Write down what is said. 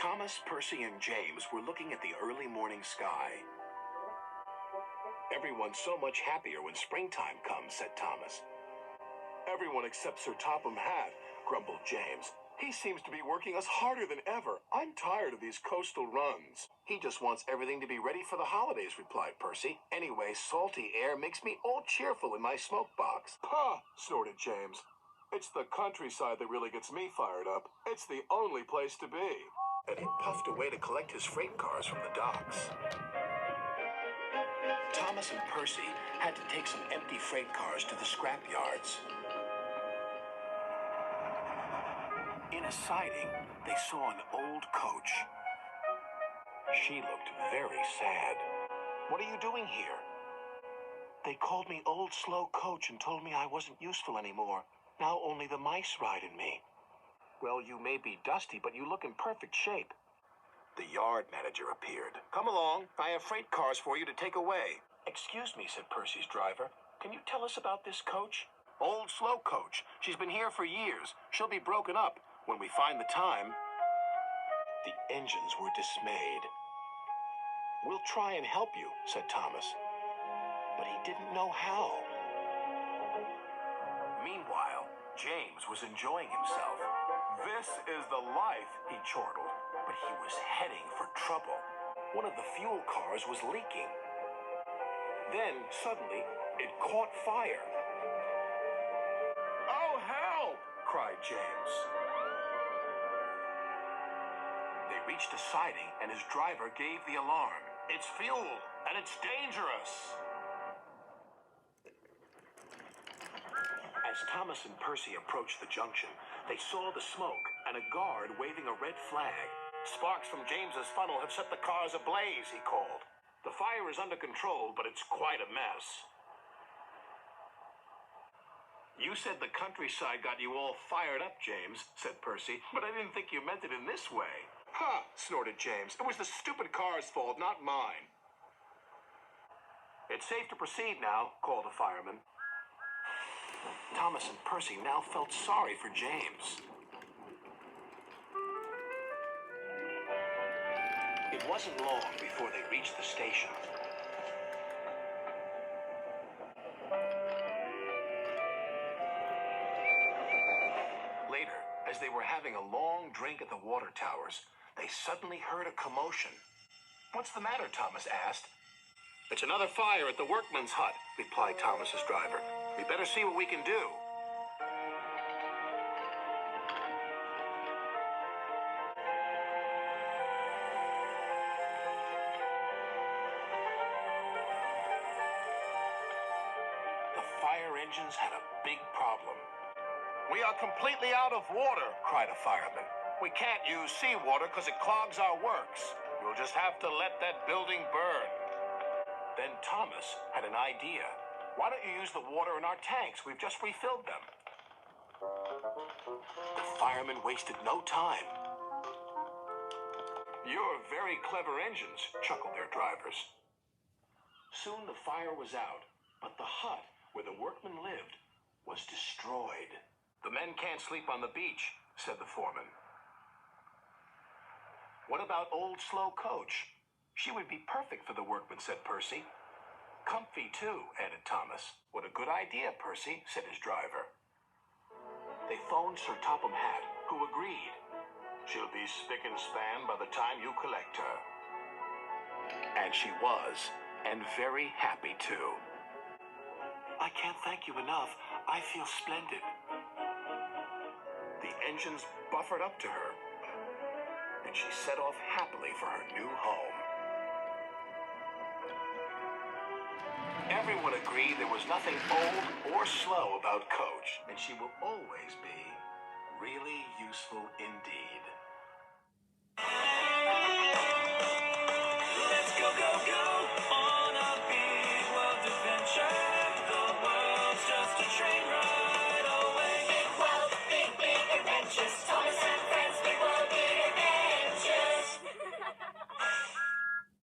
Thomas, Percy, and James were looking at the early morning sky. "Everyone's so much happier when springtime comes," said Thomas. "Everyone except Sir Topham Hatt," grumbled James. "He seems to be working us harder than ever. I'm tired of these coastal runs." "He just wants everything to be ready for the holidays," replied Percy. "Anyway, salty air makes me all cheerful in my smoke box." "Pah!" snorted James. "It's the countryside that really gets me fired up. It's the only place to be." And he puffed away to collect his freight cars from the docks. Thomas and Percy had to take some empty freight cars to the scrap yards. In a siding, they saw an old coach. She looked very sad. "What are you doing here?" "They called me Old Slow Coach and told me I wasn't useful anymore. Now only the mice ride in me." "Well, you may be dusty, but you look in perfect shape." The yard manager appeared. "Come along. I have freight cars for you to take away." "Excuse me," said Percy's driver. "Can you tell us about this coach?" "Old Slow Coach. She's been here for years. She'll be broken up when we find the time." The engines were dismayed. "We'll try and help you," said Thomas. But he didn't know how. Meanwhile, James was enjoying himself. "This is the life," he chortled. But he was heading for trouble. One of the fuel cars was leaking. Then, suddenly, it caught fire. "Oh, help!" cried James. They reached a siding, and his driver gave the alarm. "It's fuel, and it's dangerous." As Thomas and Percy approached the junction, they saw the smoke and a guard waving a red flag. "Sparks from James's funnel have set the cars ablaze," he called. "The fire is under control, but it's quite a mess." "You said the countryside got you all fired up, James," said Percy, "but I didn't think you meant it in this way." "Ha!" snorted James. "It was the stupid car's fault, not mine." "It's safe to proceed now," called a fireman. Thomas and Percy now felt sorry for James. It wasn't long before they reached the station. Later, as they were having a long drink at the water towers, they suddenly heard a commotion. "What's the matter?" Thomas asked. "It's another fire at the workman's hut," replied Thomas's driver. "We better see what we can do." The fire engines had a big problem. "We are completely out of water," cried a fireman. "We can't use seawater because it clogs our works. You'll just have to let that building burn." Then Thomas had an idea. "Why don't you use the water in our tanks? We've just refilled them." The firemen wasted no time. "You're very clever engines," chuckled their drivers. Soon the fire was out, but the hut where the workmen lived was destroyed. "The men can't sleep on the beach," said the foreman. "What about Old Slow Coach? She would be perfect for the workmen," said Percy. "Comfy, too," added Thomas. "What a good idea, Percy," said his driver. They phoned Sir Topham Hatt, who agreed. "She'll be spick and span by the time you collect her." And she was, and very happy, too. "I can't thank you enough. I feel splendid." The engines buffered up to her, and she set off happily for her new home. Everyone agreed there was nothing old or slow about Coach, and she will always be really useful indeed.